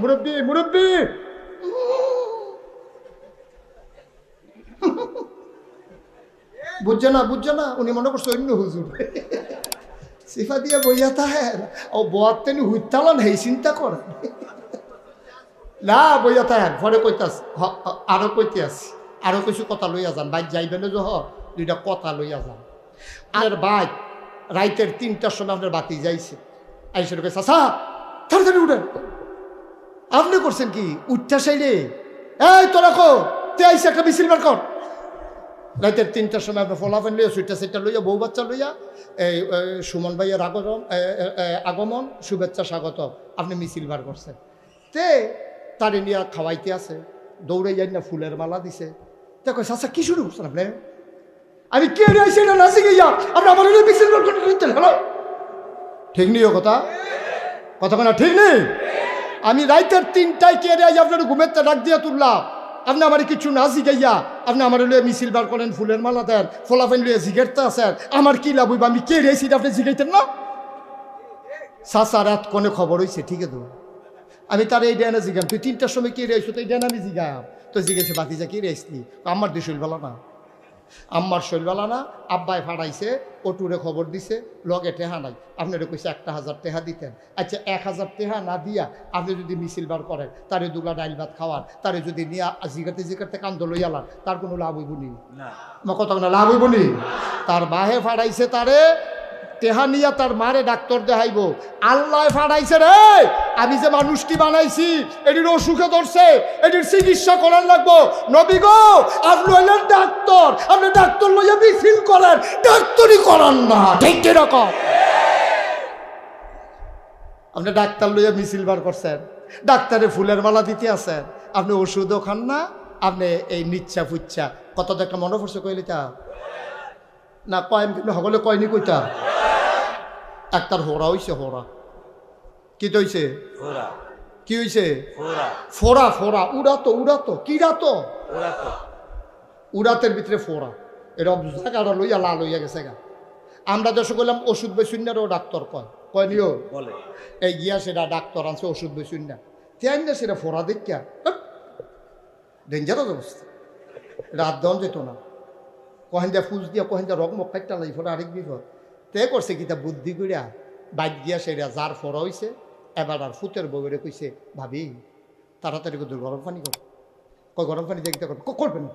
মুরব্বী মুরব্বী বুঝছে না উনি মনে করছে অন্য হুজুর সিফা দিয়ে বইয়া তাহে ও বয়ার তেনি হুইতালান হেই চিন্তা করে না বইয়া তাহেন পরে কইতাস আরো কইতে আসি আরো কিছু কথা লইয়া যান বাইক যাইবেন যহ দুইটা কথা লইয়া যান আর বাইক রাইতের 3টার সময় আপনার বাতি যাইছে আইসে ঢুকে চাচা তাড়াতাড়ি উঠেন আপনি করছেন কি উঠটা সাইরে এই তোরা কো তে আইসে একটা মিছিল বার কর রাইতের 3টার সময় আপনার ফলাফেন লইয়া সুইটা সেটা লইয়া বউ বাচ্চা লইয়া এই সুমন ভাইয়ের আগমন শুভেচ্ছা স্বাগত আপনি মিছিল বার করছেন তে তারে নিয়ে খাওয়াইতে আছে দৌড়ে যাই না ফুলের মালা দিছে দেখো চাচা কি শুরু করছেন আপনি আমি কে আইসি না নাচি গিয়া আপনি আমার মিছিল বার করতে নিতেন হ্যালো ঠিক নেই ও কথা কথা ঠিক নেই আমি রাইতের 3টায় কে আই আপনার ঘুমের ডাক দিয়া তুললাম আপনি আমার কিছু না জিগাইয়া আপনি আমার লইয়া মিছিল বার করেন ফুলের মালা দেন ফলাফেন লইয়া জিগেরতে আছেন আমার কি লাভ হইব আমি কে রেছি আপনি জিগাইতেন না চাচা রাত কোনে খবর হয়েছে ঠিক আছে আমি তার এই ডেনা জিগাম তুই 3টার সময় কে রেছো তো এই ডেনা আমি জিগাম তো জিগেছে বাতিজা কে রেসলি আমার দিয়ে শৈলবেলা না আমার শৈলবেলা না আব্বাই ফাড়াইছে অটুরে খবর দিছে লগে টেহা নাই আপনারা কইছে 1000 টেহা দিতেন আচ্ছা 1000 টেহা না দিয়া আপনি যদি মিছিল বার করেন তারে দুগলা ডাইল ভাত খাওয়ার তারে যদি নিয়ে জিগাতে কান্দ লইয়ালার তার কোনো লাভ হইব নি না কত না লাভ হইব নি তার বাহে ফাড়াইছে তারে টেহা নিয়া তার মারে ডাক্তার দেখাইব আল্লাহ ফাড়াইছে রে আমি যে মানুষটি বানাইছি এটির অসুখে ধরছে এটির চিকিৎসা করার লাগবো নবী গো আপনি হইলেন ডাক্তার আপনি ডাক্তার লইয়া মিছিল করেন ডাক্তারই করান না ঠিক কিরকম আপনি ডাক্তার লইয়া মিছিল বার করছেন ডাক্তারে ফুলের মালা দিতে আছেন আপনি ওষুধও খান না আপনি এই নিচ্ছা ফুচ্ছা কত একটা মনে পড়ছে কইলি তা না কয় সকলে কয়নি কইতা একটার হোরা হইছে হোরা কি হইছে কি হইছে ফোরা ফোরা উড়াতো কিরাতো উড়াতের ভিতরে ফোরা এরকম জায়গাটা লইয়া লাল হইয়া গেছে গা আমরা দেশে গেলাম ওষুধ বেশুন্যারও ডাক্তার কয়নিও বলে এই গিয়া সেটা ডাক্তার আনছে ওষুধ বেশুন্যা তেন না সেটা ফোরা দেখিয়া ডেঞ্জারাস অবস্থা রাত দন যেত না কহেন্দা ফুজ দিয়া কহেন্দা রক মক কাটটা লাই ফোরা আরেক বিপদ তে করছে কিতা বুদ্ধি করিয়া বাইক গিয়া সেটা যার ফোরা হইছে এবার আর ফুতের বউরে কইছে ভাবি তাড়াতাড়ি করে গরম পানি কর কয় গরম পানি দেখতে করবেন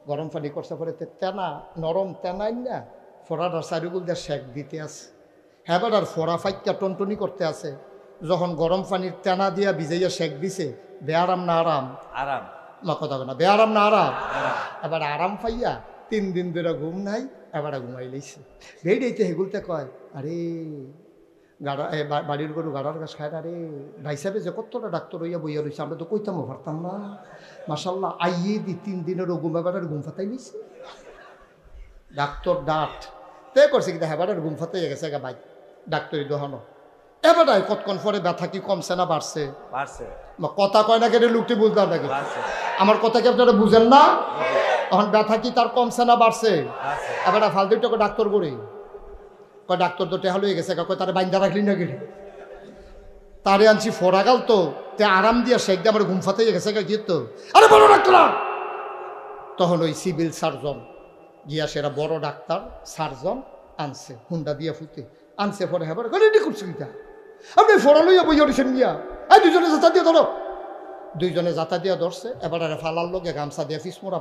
গরম পানি করছে পরে তেনা নরম তেনাই না ফোরাটার চারিগুল দিয়ে শেক দিতে আছে হ্যাঁ আর ফোরা ফাইকা টনটনি করতে আছে যখন গরম পানির তেনা দিয়া ভিজাইয়া শেক দিছে বেআরাম না আরাম আরাম না কথা না বেআরাম না আরাম এবার আরাম পাইয়া 3 দিন ধরে ঘুম নাই এবার ঘুমাই লইছে ভেড়াইতে হেগুলতে কয় আরে গাড়া বাড়ির গরু গাড়ার গাছ খায় না রে ভাই সাহেব যে কতটা ডাক্তার হইয়া বইয়া রয়েছে আমরা তো কইতামও পারতাম না মাসাল্লাহ আইয়ে দি 3 দিনেরও ঘুম এবার ঘুম ফাতাই নিছে ডাক্তার ডাট তে করছে কিন্তু হেবার ঘুম ফাতাই গেছে গা ভাই ডাক্তারি দোহানো এবার কতক্ষণ পরে ব্যথা কি কমছে না বাড়ছে কথা কয় না কেটে লুকটি বুঝলাম নাকি আমার কথা কি আপনারা বুঝেন না তখন ব্যথা কি তার কমছে না বাড়ছে এবার ফালতু টাকা ডাক্তার করে কয় ডাক্তার তো টেহা লয়ে গেছে কয় তারা বাইন্দা রাখলি না গেলে তারে আনছি ফোরাগাল তো তে আরাম দিয়া শেখ দিয়ে আমার ঘুম ফাতে গেছে গিয়ে তো আরে বড় ডাক্তার তখন ওই সিভিল সার্জন গিয়া সেরা বড় ডাক্তার সার্জন আনছে হুন্ডা দিয়া ফুতে আনছে পরে হ্যাঁ রেডি করছি কিটা আপনি ফোরা লইয়া বইয়া উঠেছেন গিয়া এই দুজনে যাতা দিয়ে ধরো দুইজনে যাতা দিয়া ধরছে এবার ফালার লোকে গামছা দিয়ে ফিসমোড়া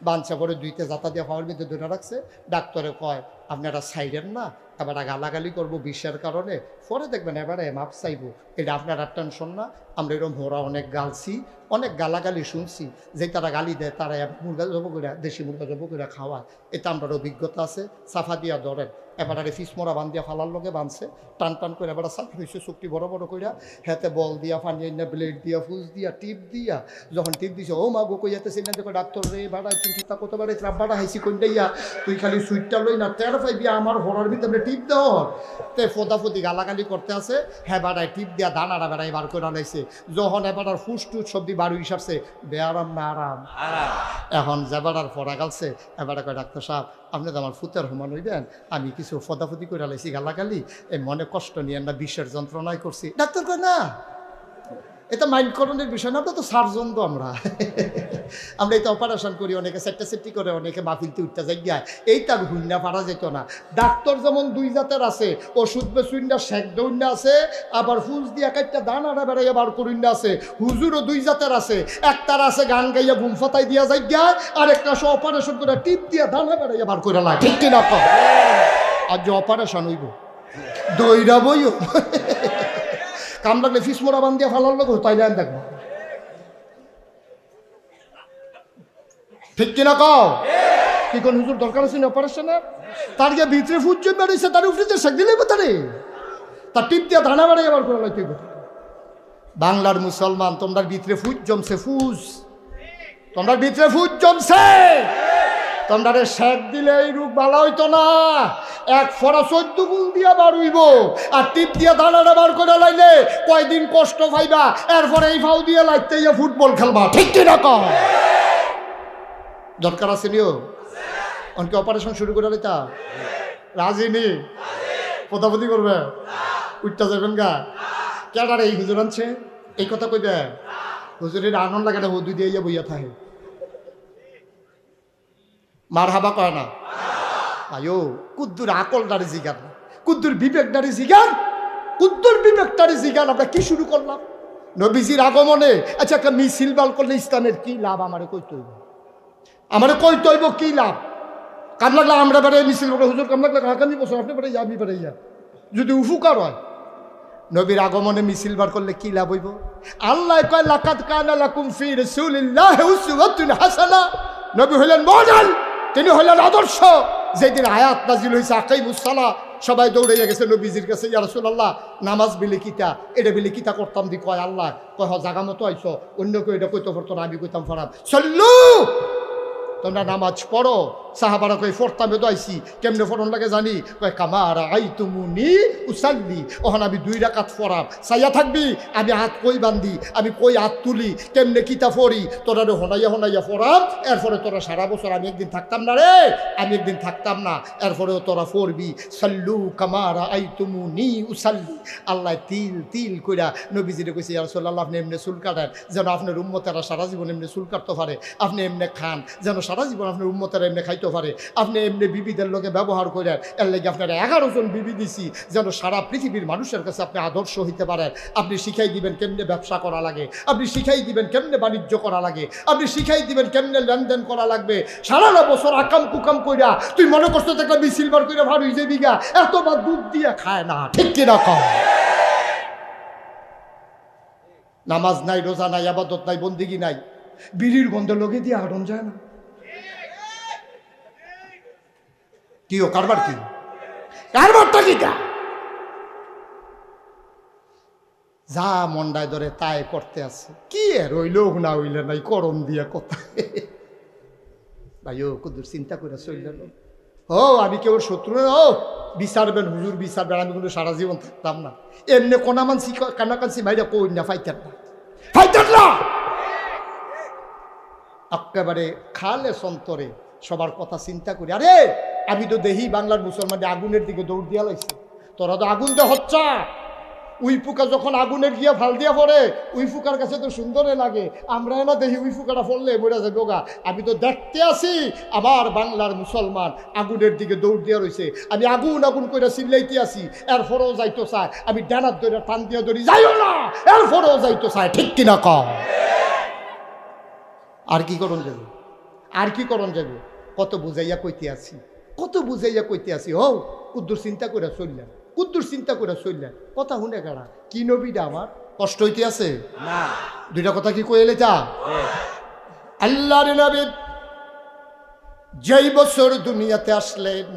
বাঁধছে পরে দুইতে যাতা দিয়ে ফাওয়ার ভিতরে ধরে রাখছে ডাক্তারে কয় আপনারা সাইডেন না এবার গালাগালি করবো বিষের কারণে পরে দেখবেন এবারে মাপ চাইবো এটা আপনারা টেনশন না আমরা এরকম হোরা অনেক গালছি অনেক গালাগালি শুনছি যে তারা গালি দেয় তারা মুরগা জব করে দেশি মুরগা জব করে খাওয়ায় এটা আমরা অভিজ্ঞতা আছে সাফা দিয়া ধরেন এবারে ফিসমোড়া বান্ধিয়া ফালার লগে বাঁধছে টান করে এবার সাফি হয়েছে চুক্তি বড় বড় কইরা হাতে বল দিয়া ফানি না ব্লেড দিয়া ফুজ দিয়া টিপ দিয়া যখন টিপ দিছে ও মা গো কইয়াতেছে না দেখো ডাক্তার রে ভাড়া চিন্তা কত বারে ট্রাপ ভাড়া হাইছি কোন দিয়া তুই খালি সুইটটা লই না টের পাইবি আমার হোরার ভিতরে টিপ দাও তে ফোদাফুদি গালাগালি করতে আছে হ্যাঁ বাড়ায় টিপ দিয়া দানারা বেড়াই বার করে আনাইছে যখন এবার ফুসটুট সবজি বাড়ি হিসাবছে বেআরাম না আরাম এখন যেবার ফোরা গালছে এবারে কয় ডাক্তার সাহেব আপনি তো আমার ফুতের হুমান হইবেন আমি কিছু ফদাফুদি করে লাইছি গালাগালি এই মনে কষ্ট নিয়ে আমরা বিষের যন্ত্রণায় করছি ডাক্তার কয় না এটা মাইন্ডকরণের বিষয় না, আমরা তো সার্জন তো আমরা আমরা এই তো অপারেশন করি, অনেকে সেট্টি করে, অনেকে মাহফিলতে উঠতে যাই গিয়া এই তার হুইন্না পারা যেত না। ডাক্তার যেমন দুই জাতের আছে, ওষুধ বেসুইন্না শেক দৌন্না আছে, আবার ফুজ দিয়ে একটা দানাটা বেড়াইয়া বার করিন্না আছে। হুজুরও দুই জাতের আছে, একটার আছে গান গাইয়া ঘুম ফাতাই দিয়া যাই গিয়া, আর একটা সে অপারেশন করে টিপ দিয়া দানা বেড়াইয়া বার করে লাগে, ঠিক কিনা কম? আর যে অপারেশন হইব দইরা বইও কাম লাগলে ফিস মোড়া বান দিয়া ফালার লোক তাইলে আমি দেখবো, ঠিক কিনা কও? কি কোন হুজুর দরকার আছে না অপারেশনের? তার গিয়ে ভিতরে ফুট জমে রয়েছে, তার উপরে শেখ দিলে তারে তার টিপ দিয়া ধানা বাড়াই আবার করে লাগতে। বাংলার মুসলমান, তোমরা ভিতরে ফুট জমছে, ফুজ তোমরা ভিতরে ফুট জমছে, তোমরা শেখ দিলে এই রূপ ভালো হইতো না। এক ফরা 14 গুণ দিয়া বার হইব, আর টিপ দিয়া দানাটা বার করে লাইলে কয়দিন কষ্ট পাইবা, এরপরে এই ফাউ দিয়ে লাইতে ফুটবল খেলবা, ঠিক কিনা কও? দরকার আছে নিও অনেকে অপারেশন শুরু করে তা রাজি নি পদাপতি করবে, উঠতে যাবেন গা কেডারে এই হুজুর আনছে এই কথা কইবে, হুজুরের আনন্দ লাগে না, হুদু দিয়ে বইয়া থাকে, মার হাবা কয় না। আয়ো কুদ্দুর আকলদারি জিগান, কুদ্দুর বিবেকদারি জিগান, কুদ্দুর বিবেকদারি জিগান। আমরা কি শুরু করলাম নবীজির আগমনে? আচ্ছা একটা মিছিল বাল করলে ইসলামের কি লাভ? আমারে কইতে হইব, আমারে কইতে হইব কি লাভ? কাম লাগলে আমরা বেড়ে মিছিল বলে, হুজুর কাম লাগলে কাকানি বছর আপনি বেড়ে আমি বেড়ে যা, যদি উপকার হয়। নবীর আগমনে মিছিল বার করলে কি লাভ হইব? আল্লাহ কয় লাকাদ কানা লাকুম ফি রাসূলিল্লাহি উসওয়াতুন হাসানাহ। নবী হলেন মডেল, তিনি হলেন আদর্শ। যেদিন আয়াত নাজিল হয়েছে আকাইমুস সালাহ, সবাই দৌড়াইয়া গেছে নবীজির কাছে, ইয়া রাসূলুল্লাহ নামাজ বিলে কিতা, এটা বিলে কিতা করতাম দি কয় আল্লাহ কয় হ জাগা মতো আইছো, অন্য কেউ এটা কইতে পারতো না, আমি কইতাম ফরাম সল্লু, তোমরা নামাজ পড়ো। সাহাবারা কই ফরতামে দইছি, কেমনে ফরন লাগে জানি, কয় কামারা আইতুমুনি উসাল্লি, ওখানে আমি 2 রাকাত ফরাম, সাইয়া থাকবি আমি হাত কই বান্ধি, আমি কই হাত তুলি, কেমনে কিতা ফরি, তোরা হনাইয়া হনাইয়া ফরাম, এরপরে তোরা সারা বছর আমি একদিন থাকতাম না রে, আমি একদিন থাকতাম না, এরপরেও তোরা ফরবি। সাল্লু কামারা আইতুমুনি উসাল্লি। আল্লাহ তিল তিল কইরা নবীজিরে কইছে, ইয়া রাসূলুল্লাহ আপনি এমনি চুল কাটেন যেন আপনার উম্মতেরা সারা জীবন এমনি চুল কাটতে পারে, আপনি এমনি খান যেন সারা জীবন আপনার উম্মতেরা এমনি খাইতে পারে, আপনি এমনি বিবিদের লোকে ব্যবহার করেন, এর লাগে আপনারা 11 জন বিবি দিছি যেন সারা পৃথিবীর মানুষের কাছে আপনি আদর্শ হইতে পারেন। আপনি শিখাই দিবেন কেমনে ব্যবসা করা লাগে, আপনি শিখাই দিবেন কেমনে বাণিজ্য করা লাগে, আপনি শিখাই দিবেন কেমনে লেনদেন করা লাগবে। সারাটা বছর আকাম কুকাম কইরা তুই মনে করছো একটা মিছিলবার কইরা ভার হইছে বিঘা, এতটা দুধ দিয়ে খায় না, ঠিক কিনা কম? নামাজ নাই, রোজা নাই, ইবাদত নাই, বন্দিগি নাই, বিড়ির গন্ধ লগে দিয়ে আড়ন যায় না। কি ও কারবার, কি কারবারটা কি? যা মন্ডায় ধরে তাই করতে আছে, কি এর হইলেও না হইলে নাই, করম দিয়া কথা। ভাই ও কুদুর চিন্তা করে চললেন, ও আমি কেউ শত্রু না, ও বিচারবেন হুজুর বিচারবেন, আমি কিন্তু সারা জীবন থাকতাম না। এমনি কোনা মানসি কানাকানসি ভাইরা কই না, ফাইতেন না, ফাইতেন না, একেবারে খালে সন্তরে সবার কথা চিন্তা করি। আরে আমি তো দেখি বাংলার মুসলমানদের আগুনের দিকে দৌড় দিয়া লাগছে, তোরা তো আগুন দিয়ে হচ্ছা। উই ফুকা যখন আগুনের গিয়া ফাল দিয়া পড়ে, উই ফুকার কাছে তো সুন্দরে লাগে, আমরা না দেখি উই ফুকাটা ফললে মরে যাবে গা। আমি তো দেখতে আসি আবার বাংলার মুসলমান আগুনের দিকে দৌড় দিয়া রয়েছে, আমি আগুন আগুন করে চিল্লাইতে আসি, এরপরেও যাইতো চায়, আমি ডানার ধরে টান দিয়া ধরি, যাইও না, এরপরেও যাইতো চায়, ঠিক কিনা কম? আর কি করণ যাবে, আর কি করণ যাবে? কত বুঝাইয়া কইতে আছি, কত বুঝাইয়া কইতে আছি। হো কুদ্দুর চিন্তা করে চললেন, কুদ্দুর চিন্তা করে চললেন, কথা শুনে কারা কি নবীটা আমার কষ্ট হইতে আছে না? 2টা কথা কি কইলে তা আল্লাহর নবী যেই বছর দুনিয়াতে আসলেন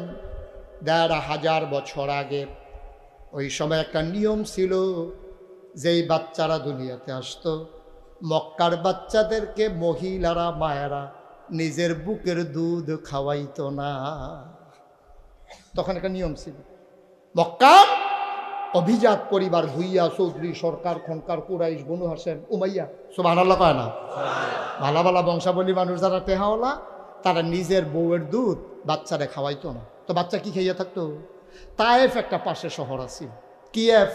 1500 বছর আগে, ওই সময় একটা নিয়ম ছিল, যেই বাচ্চারা দুনিয়াতে আসতো মক্কার বাচ্চাদেরকে মহিলারা মায়েরা নিজের বুকের দুধ খাওয়াইতো না। তখন একটা নিয়ম ছিল। মক্কার অভিজাত পরিবার ভুইয়া, চৌধুরী, সরকার, খনকার, কুরাইশ, বনু হাসেম, উমাইয়া, সুবহানাল্লাহ কয় না, ভালা ভালা বংশাবলী মানুষ যারা টেহাওয়ালা, তারা নিজের বউয়ের দুধ বাচ্চারা খাওয়াইতো না। তো বাচ্চা কি খাইয়া থাকতো? তায়েফ একটা পাশে শহর আছে, কিয়েফ,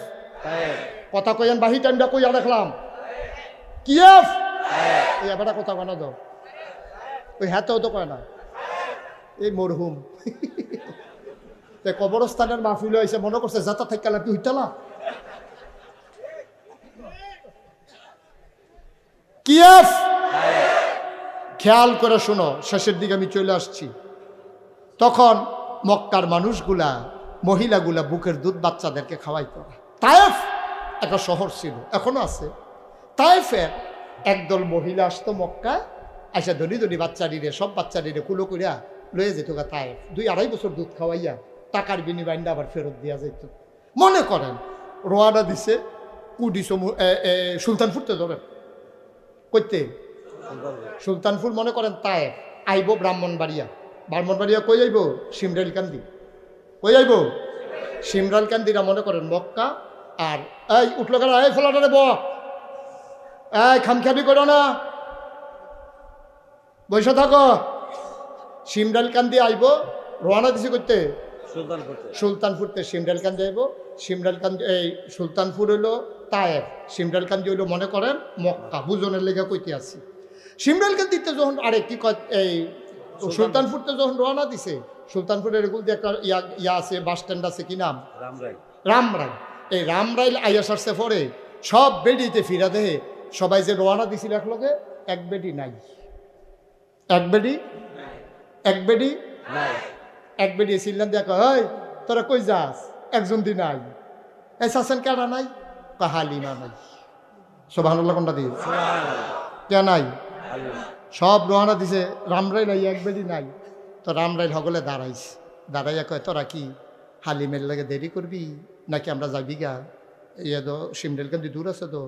কথা কইয়ান বাহি টাইমটা কইয়া দেখলাম, কিয়েভ এই এবারটা কথা বানা দাও ওই হাতেও তো কয় না এই মরহুম কবরস্থানের মাহফিল হয়েছে মনে করছে যাতা থাকালা কি হইতালা কিয়েভ খেয়াল করে শোনো শেষের দিকে আমি চলে আসছি তখন মক্কার মানুষগুলা মহিলাগুলা বুকের দুধ বাচ্চাদেরকে খাওয়াইতো তায়েফ একটা শহর ছিল এখনো আছে তায়েফের একদল মহিলা আসতো মক্কায় আইসা ধনী ধনী বাচ্চারিরে সব বাচ্চারিরে কুলো করিয়া লয়ে যেত গা তায়েফ 2-2.5 বছর দুধ খাওয়াইয়া টাকার বিনিময়ে আবার ফেরত দিয়া যেত মনে করেন রোয়ানা দিছে কুডি সুলতানপুর তো ধরেন কইতে সুলতানপুর মনে করেন তায়েফ আইব ব্রাহ্মণবাড়িয়া কই আইব শিমরাইলকান্দি কই আইব শিমরাইলকান্দিরা মনে করেন মক্কা আর এই উঠলো কেন এই ফলাটারে এই খামখামি করো না বসে থাকো শিমরাইলকান্দি আইব রওনা দিছে করতে সুলতানপুরতে শিমরাইলকান্দি আইব শিমরাইলকান্দি এই সুলতানপুর হইলো তায়েফ শিমরাইলকান্দি হইলো মনে করেন মক্কা বুজনের লেগে কইতে আছি শিমরাইলকান্দিতে যখন আরে কি কয় এই সুলতানপুরতে যখন রওনা দিছে সুলতানপুরের এগুলো দিয়ে একটা ইয়া আছে বাস স্ট্যান্ড আছে কি নাম রামরাই এই রামরাইল আইয়া সারছে পরে সব বেডিতে ফিরা দেহে সবাই যে রওনা দিছিল একলগে এক বেডি নাই এক বেডি ছিলেন দেখো হয় তোরা কই যাস একজন দি নাই এই শাসন কেনা নাই হালিমা নাই সুবহানাল্লাহ কোনটা দিয়ে কে নাই সব রওনা দিছে রামরাইল এক বেডি নাই তো রামরাইল হগলে দাঁড়াইয়া কয় তোরা কি হালিমের লাগে দেরি করবি নাকি আমরা যাবি গা ইয়ে তো শিমরাইলকান্দি দূর আছে তো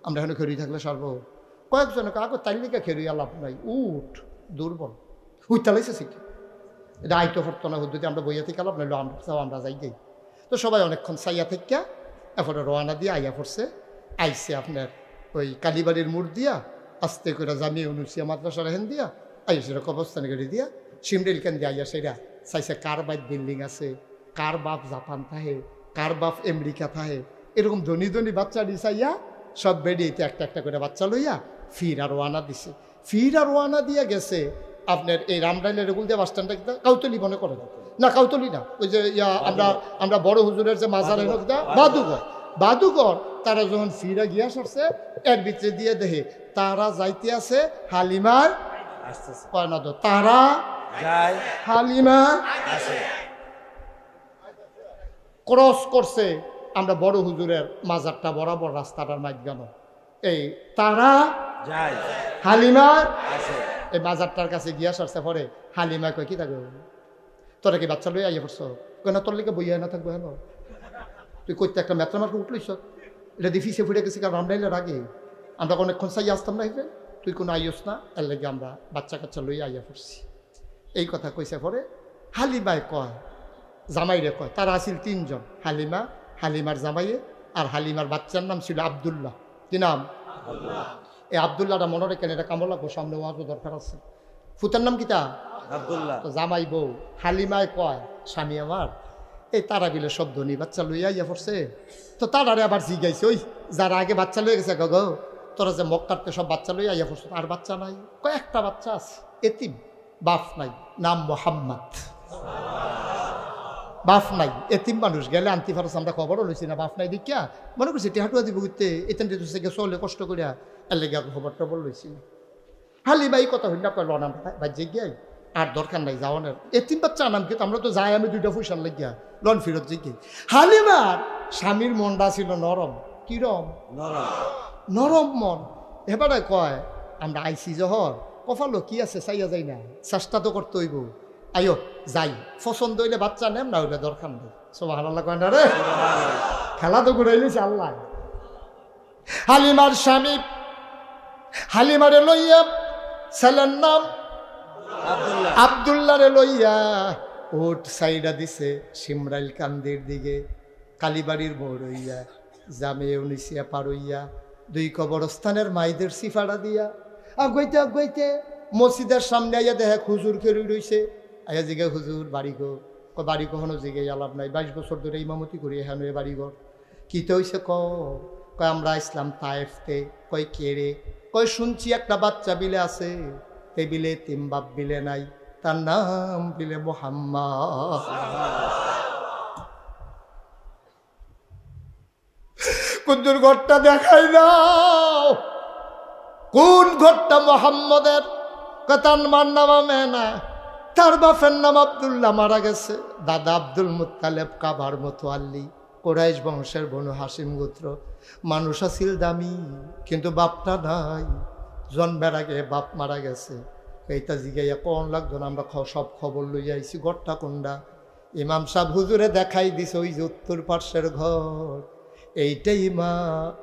আমরা এখানে খেরি থাকলে সারবো কয়েকজন কাকো তাইলিকা খেরি লাভ নাই উঠ দুর্বল হুইতালাইছে শিখে এটা আইতো হতো না যদি আমরা বইয়া থেকে লাভ নাইলো আমরা যাই যাই তো সবাই অনেকক্ষণ চাইয়া থেকে এরপরে রওনা দিয়ে আইয়া পড়ছে আইসে আপনার ওই কালীবাড়ির মোড় দিয়া আস্তে করে জামিয়া উনুসিয়া মাদ্রাসার হেন দিয়া আইসে কবরস্থানে গাড়ি দিয়া শিমরাইলকান্দি আইয়া সেরা চাইছে কার বাইর বিল্ডিং আছে কার বাপ জাপান থাহে কার বাপ আমেরিকা থাহে এরকম ধনী ধনী বাচ্চা দিছাইয়া সব বেরিয়েতে একটা একটা করে বাচ্চা লইয়া ফির আর ওয়ানা দিছে ফির আর ওয়ানা দিয়া গেছে আপনার এই রামরাইলের রেগুল দিয়ে বাস স্ট্যান্ডটা কাউতলি মনে করেন না কাউতলি না ওই যে ইয়া আমরা বড় হুজুরের যে মাজার বাদুঘর তারা যখন ফিরা গিয়া সরছে এর ভিতরে দিয়ে দেখে তারা যাইতে আছে হালিমার তারা হালিমা ক্রস করছে আমরা বড় হুজুরের মাজারটা বরাবর রাস্তাটার মাঝখানে এই তারা হালিমা এই মাজারটার কাছে গিয়া সরছে পরে হালিমা কয় কি থাকবে তোরা কি বাচ্চা লই আইয়া পড়ছো কেন তোর লেগে বইয়া না থাকবো হেন তুই করতে একটা মেট্রা মার্কে উঠলিস এটা দিয়ে ফিসে ফুটে গেছি কারণ রামরাইলের আগে আমরা অনেকক্ষণ চাই আসতাম না হিসেবে তুই কোনো আইস না এর লেগে আমরা বাচ্চা কাচ্চা লই আইয়া পড়ছি এই কথা কইছে পরে হালিমায় কয় জামাইরে কয় তারা আসিল 3 জন হালিমার জামাইয়ে আর হালিমার বাচ্চার নাম ছিল আব্দুল্লাহ কি নাম এই আব্দুল্লাহটা মনে রেখেন এটা কামড় লাগবো সামনে ওয়াজও দরকার আছে ফুতার নাম কিতা আব্দুল্লাহ তো জামাই বউ হালিমায় কয় স্বামী আমার এই তারা বিলে সব ধনী বাচ্চা লইয়া ইয়া পড়ছে তো তারারে আবার জিগাইছে ওই যারা আগে বাচ্চা লয়ে গেছে গো তোরা যে মক্কাতে সব বাচ্চা লইয়া ইয়া পড়ছে আর বাচ্চা নাই কয়েকটা বাচ্চা আছে এতিম বাপ নাই নাম মোহাম্মদ বাপ নাই এতিম মানুষ গেলে আনতে পারছ আমরা খবরও লইছি না বাপ নাই দেখিয়া মনে করছি টেহাটুয়া দিব ঘুরতে এতেন চলে কষ্ট করিয়া এর লেগে খবর টবর লইছি না হালিমাই কথা হইল কয় লনাম বাজ্যে গিয়াই আর দরকার নাই যাওয়ানের এতিম বাচ্চা আনাম কিন্তু আমরা তো যাই আমি 2টা পয়সার লাগিয়া লন ফিরত জিগে হালিমার স্বামীর মনটা ছিল নরম কিরম নরম মন এবারে কয় আমরা আইসি জহর কপালো কি আছে চাইয়া যাই না চেষ্টা তো করতে হইব আইও যাই পছন্দ হইলে বাচ্চা নেম না হইলে দরকার নেই সুবহানাল্লাহ কয় না রে খেলা তো ঘুরাইলিছে আল্লাহ হালিমার স্বামী হালিমারে লইয়া ছেলের নাম আব্দুল্লাহরে লইয়া উঠ সাইডা দিছে শিমরাইলকান্দির দিকে কালীবাড়ির মোড় হইয়া জামিয়া উনুসিয়া পার হইয়া 2 কবরস্থানের মাইদের সিফাড়া দিয়া আগাইতে মসজিদের সামনে আইয়া দেখে হুজুর খেরুই রইছে আইয়া জিগে হুজুর বাড়িঘর বাড়ি কখনো জিগে আলাপ নাই 22 বছর ধরে ইমামতি করি এখানে বাড়িঘর কিতে হইছে কয় আমরা ইসলাম তায়েফতে। কয় কে রে? কয় শুনছি একটা বাচ্চা বিলে আছে, টেবিলে তিমবাব বিলে নাই, তার নাম বিলে মুহাম্মদ। কুদ্দুর ঘরটা দেখাই দাও, কোন ঘরটা মুহাম্মদের? তার মার নাম আমেনা, তার বাপের নাম আব্দুল্লাহ, মারা গেছে। দাদা আব্দুল মুত্তালেব কাবার মতো আল্লি, কোরাইশ বংশের বনু হাসিম গোত্র। মানুষ আছিল দামি, কিন্তু বাপটা নাই, জন্মের আগে বাপ মারা গেছে। এইটা জিগাইয়া কোন লাগতো না, আমরা সব খবর লই আইছি। ঘরটা কোনটা? ইমাম সাহেব হুজুরে দেখাই দিছে, ওই যে উত্তর পার্শ্বের ঘর, এইটাই মা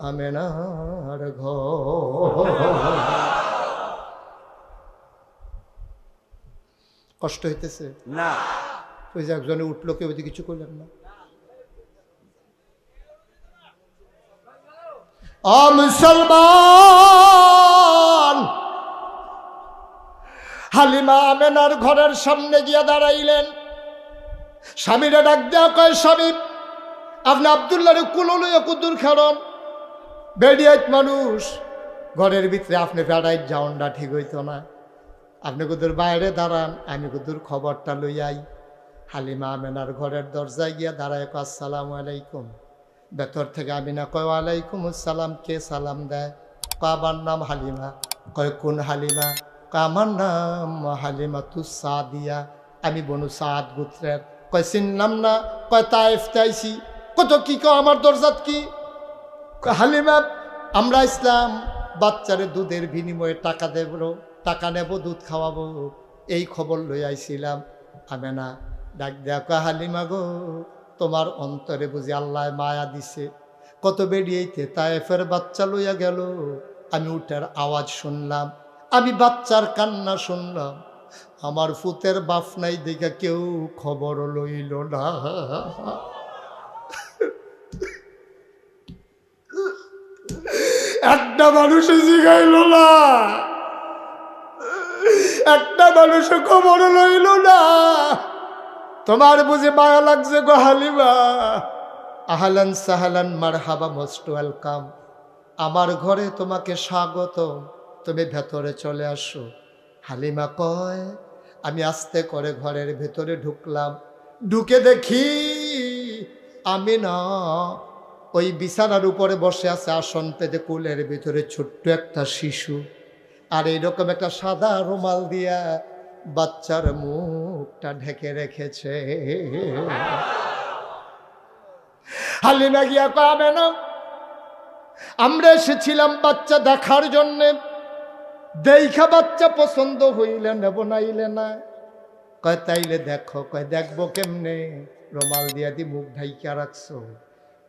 আমেনার ঘর। কষ্ট হইতেছে না? ওই যে একজনে উঠলো, কেউ কিছু করলেন না। মুসলমান, হালিমা আমেনার ঘরের সামনে গিয়া দাঁড়াইলেন। স্বামীরা ডাক দেওয়া, কয় স্বামী, আপনি আব্দুল্লাহরে কুলো লইয়া কুদ্দুর খেলন, বেডিয়াত মানুষ, ঘরের ভিতরে আপনি ফেরাইট যাওনটা ঠিক হইতো না, আপনি কুদ্দুর বাইরে দাঁড়ান, আমি কুদ্দুর খবরটা লইয়াই। হালিমা আমেনার ঘরের দরজায় গিয়া দাঁড়ায়, কয় আসসালামু আলাইকুম। ভেতর থেকে আমিনা কয় ওয়ালাইকুম আসসালাম। কে সালাম দেয়? কয় আমার নাম হালিমা। কয় কোন হালিমা? কয় আমার নাম হালিমা তু সাদিয়া, আমি বনু সাদ গোত্রের। কয় চিনলাম না। কয় তায়েফ তাইছি। কত কি কয় আমার দরজাত কি? কয় হালিমা, আমরা ইসলাম, বাচ্চারে দুধের বিনিময়ে টাকা দেব, টাকা নেব, দুধ খাওয়াবো, এই খবর লই আইছিলাম। আমেনা ডাক দেয়া, কয় হালিমা গো, তোমার অন্তরে বুঝি আল্লাহ মায়া দিছে। কত বেরিয়েইতে তায়েফের বাচ্চা লইয়া গেল, আমি উঠার আওয়াজ শুনলাম, আমি বাচ্চার কান্না শুনলাম, আমার ফুতের বাপ নাই দেখা কেউ খবর লইল না। একটা মানুষে জিগাইল না, একটা মানুষে খবর লইল না। তোমার বুঝি মায়া লাগছে গো হালিমা? আহলান সাহলান মারহাবা, মোস্ট ওয়েলকাম, আমার ঘরে তোমাকে স্বাগত, তুমি ভেতরে চলে আসো। হালিমা কয়, আমি আস্তে করে ঘরের ভেতরে ঢুকলাম, ঢুকে দেখি আমি না ওই বিছানার উপরে বসে আছে, আসন পেতে, কোলের ভিতরে ছোট্ট একটা শিশু, আর এইরকম একটা সাদা রুমাল দিয়া বাচ্চার মুখটা ঢেকে রেখেছে। হালিমা গিয়া কবে না, আমরা এসেছিলাম বাচ্চা দেখার জন্যে, দেখা বাচ্চা পছন্দ হইলে নেব, নাইলে না। কয় তাইলে দেখো। কয় দেখবো কেমনে? রুমাল দিয়া দি মুখ ঢাইকা রাখছো।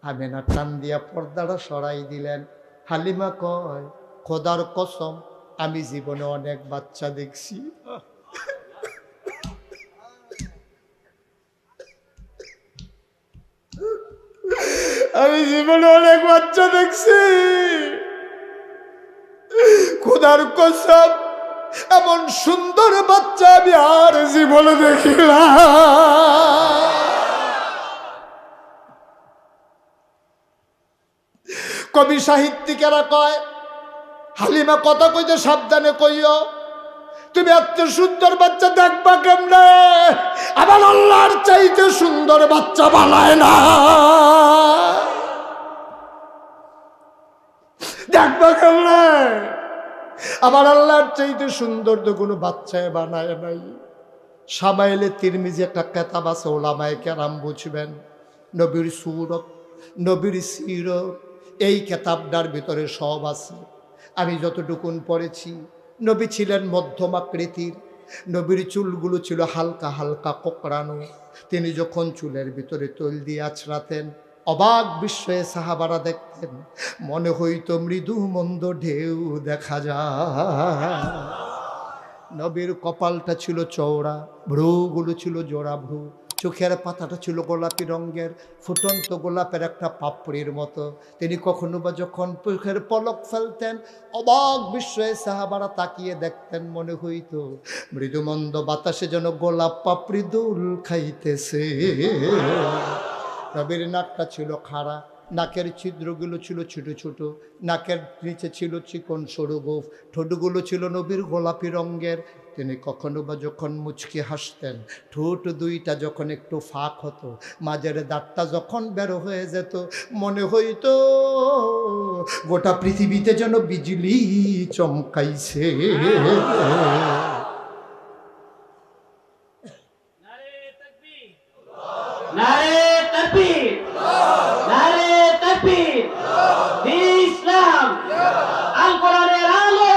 আমেনা টান দিয়া পর্দাটা সরাই দিলেন। হালিমা কয়, খোদার কসম, আমি জীবনে অনেক বাচ্চা দেখছি, আমি জীবনে অনেক বাচ্চা দেখছি, খোদার কসম, এমন সুন্দর বাচ্চা আমি আর জীবনে দেখিলাম। কবি সাহিত্যিকেরা কয়, হালিমা কথা কইতে সাবধানে কইও, তুমি এত সুন্দর বাচ্চা দেখবা কেমনে? আবার আল্লাহর চাইতে সুন্দর বাচ্চা বানায় না, দেখবা কেমনে? আবার আল্লাহর চাইতে সুন্দর তো কোনো বাচ্চায় বানায় নাই। শামাইলে তিরমিজি একটা কেতাব আছে, ওলামায়ে কেরাম বুঝবেন, নবীর সুরত, নবীর সিরত, এই কেতাবটার ভিতরে সব আছে। আমি যতটুকুন পড়েছি, নবী ছিলেন মধ্যম আকৃতির, নবীর চুলগুলো ছিল হালকা হালকা কোকড়ানো। তিনি যখন চুলের ভিতরে তৈল দিয়ে আছড়াতেন, অবাক বিস্ময়ে সাহাবারা দেখতেন, মনে হইতো মৃদু মন্দ ঢেউ দেখা যায়। নবীর কপালটা ছিল চওড়া, ভ্রুগুলো ছিল জোড়া ভ্রু, চোখের পাতাটা ছিল গোলাপি রঙের, ফুটন্ত গোলাপের একটা পাপড়ির মতো। তিনি কখনো বা যখন চোখের পলক ফেলতেন, অবাক বিস্ময়ে সাহাবারা তাকিয়ে দেখতেন, মনে হইতো মৃদুমন্দ বাতাসে যেন গোলাপ পাপড়ি দোল খাইতেছে। নবীর নাকটা ছিল খাড়া, নাকের ছিদ্রগুলো ছিল ছোট ছোট, নাকের নিচে ছিল চিকন সরু গোঁফ, ঠোঁটগুলো ছিল নবীর গোলাপি রঙের। তিনি কখনো বা যখন মুচকি হাসতেন, ঠোঁট দুইটা যখন একটু ফাঁক হতো, মাঝের দাঁতটা যখন বের হয়ে যেত, মনে হইতো গোটা পৃথিবীতে যেন বিজলি চমকাইছে। নারে তাকবীর, নারে তাকবীর, দ্বীন ইসলাম, আল কোরআনের আলো,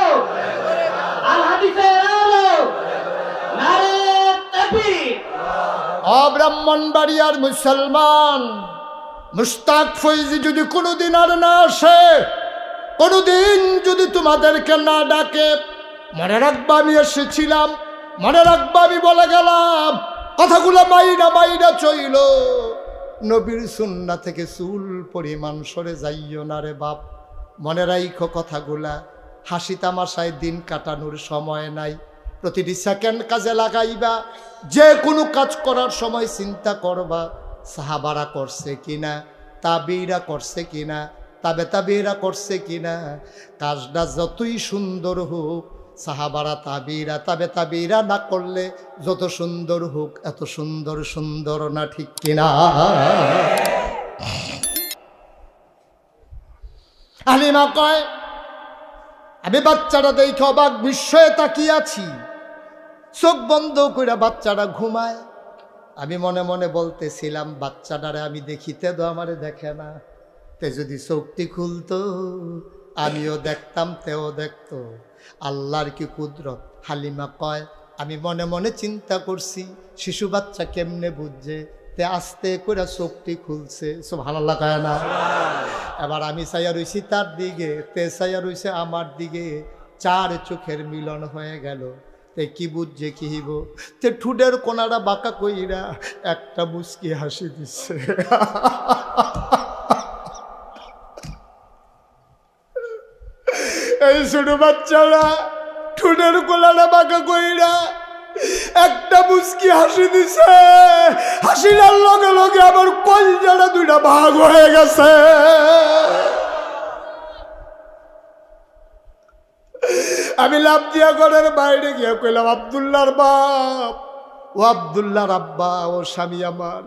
আল হাদিসের আলো, নারে তাকবীর। ব্রাহ্মণবাড়িয়ার মুসলমান মুশতাক ফৈজি যদি কোনোদিন আর না আসে, কোনোদিন যদি তোমাদেরকে না ডাকে, মনে রাখবা আমি এসেছিলাম, মনে রাখবা আমি বলে গেলাম, কথাগুলো মাইনা মাইনা চইল। নবীর সুন্নাহ থেকে চুল পরিমাণ সরে যাইও না রে বাপ, মনে রাইখো কথাগুলা। হাসি তামাশায় দিন কাটানোর সময় নাই, প্রতিটি সেকেন্ড কাজে লাগাইবা। যে কোনো কাজ করার সময় চিন্তা করবা সাহাবারা করছে কিনা, তাবিরা করছে কিনা, তাবেরা করছে কিনা। কাজটা যতই সুন্দর হোক, সাহাবারা তাবিরা তাবেরা না করলে যত সুন্দর হোক এত সুন্দর সুন্দর না, ঠিক কিনা? হালিমা কয়, আমি বাচ্চাটা দেখে অবাক বিস্ময়ে তাকিয়ে আছি, চোখ বন্ধ করে বাচ্চাটা ঘুমায়। আমি মনে মনে বলতেছিলাম, বাচ্চাটারে আমি দেখিতে তো আমারে দেখে না, তে যদি চোখটি খুলতো আমিও দেখতাম, তেও দেখতো। আল্লাহর কি কুদরত। হালিমা কয়, আমি মনে মনে চিন্তা করছি শিশু বাচ্চা কেমনে বুঝছে, তে আস্তে করে চোখটি খুলছে। সুবহানাল্লাহ কয় না? এবার আমি চাইয়া রইছি তার দিকে, তে চাইয়া রইছে আমার দিকে, চার চোখের মিলন হয়ে গেল। তে কি বুঝছে কি হইব, তে ঠুডের কোনাটা বাঁকা কইরা একটা মুচকি হাসি দিচ্ছে। এই ছোট বাচ্চারা ঠুডের কোনাটা বাঁকা কইরা একটা মুচকি হাসি দিছে। হাসিটার লগে লগে আমার কলজাটা দুইটা ভাগ হয়ে গেছে। আমি লাভ দিয়া ঘরের বাইরে গিয়া কইলাম, আব্দুল্লাহর বাপ ও আব্দুল্লাহর আব্বা ও স্বামী আমার,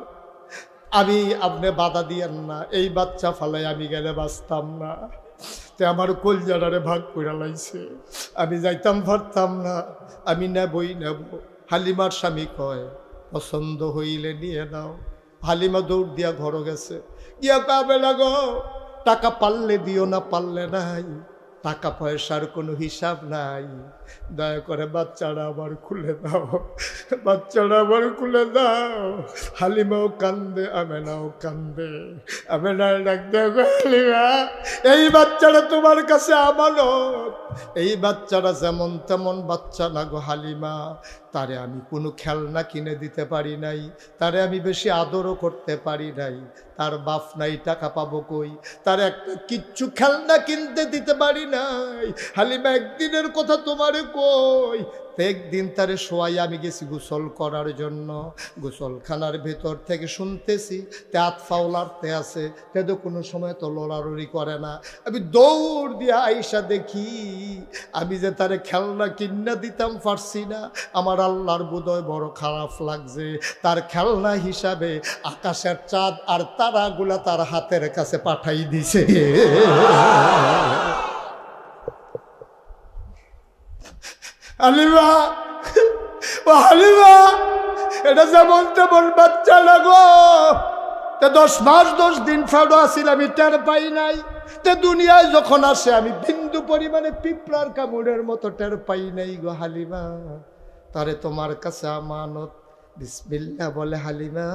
আমি আপনি বাধা দিয়েন না, এই বাচ্চা ফালাই আমি গেলে বাঁচতাম না। তে আমার কলজাটারে ভাগ করে লাইছে, আমি যাইতাম পারতাম না, আমি নেবই নেব। হালিমার স্বামী কয়, পছন্দ হইলে নিয়ে নাও। হালিমা দৌড় দিয়া ঘর গেছে, গিয়া কাবে লাগো, টাকা পারলে দিও না পারলে নাই, টাকা পয়সার কোনো হিসাব নাই, দয়া করে বাচ্চারা আবার খুলে দাও, বাচ্চারা আবার খুলে দাও। হালিমাও কান্দে, আমেনাও কান্দে। আমেনা ডাক দেখো, হালিমা এই বাচ্চারা তোমার কাছে আমানত, এই বাচ্চারা যেমন তেমন বাচ্চা না গো হালিমা, তারে আমি কোনো খেলনা কিনে দিতে পারি নাই, তারে আমি বেশি আদরও করতে পারি নাই, তার বাপ নাই, টাকা পাবো কই, তার একটা কিচ্ছু খেলনা কিনতে দিতে পারি নাই। হালিমা একদিনের কথা তোমারে কই, একদিন তারে শোয়াই আমি গেছি গোসল করার জন্য, গোসলখানার ভেতর থেকে শুনতেছি তে হাত ফাউলারতে আছে, তে তো কোনো সময় তো লড়াড়ি করে না। আমি দৌড় দিয়ে আইসা দেখি আমি যে তারে খেলনা কিনা দিতাম পারছি না। আমার আল্লাহর বোধহয় বড় খারাপ লাগছে, তার খেলনা হিসাবে আকাশের চাঁদ আর তারাগুলা তার হাতের কাছে পাঠাই দিছে। হালিমা, ও হালিমা, এটা যেমন তেমন বাচ্চা লাগো, তে 10 মাস 10 দিন ফেরো আসিল, আমি টের পাই নাই। তে দুনিয়ায় যখন আসে আমি বিন্দু পরিমাণে পিঁপড়ার কামড়ের মতো টের পাই নাই গো হালিমা, তারে তোমার কাছে আমানত। বিসমিল্লাহ বলে হালিমা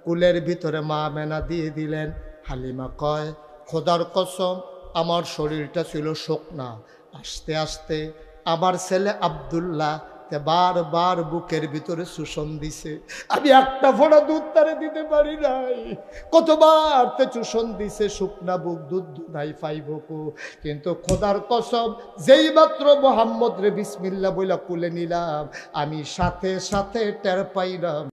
কুলের ভিতরে মা মেনা দিয়ে দিলেন। হালিমা কয়, খোদার কসম আমার শরীরটা ছিল শুকনা, আস্তে আস্তে আমার ছেলে আব্দুল্লাহ তে বারবার বুকের ভিতরে শোষণ দিছে, আমি একটা ফোঁটা দুধ তারে দিতে পারি নাই। কতবার তে শোষণ দিছে, শুকনা বুক দুধ নাই পাইবকু। কিন্তু খোদার কসম যেই মাত্র মোহাম্মদ রে বিসমিল্লাহ বইলা কুলে নিলাম, আমি সাথে সাথে টের পাইলাম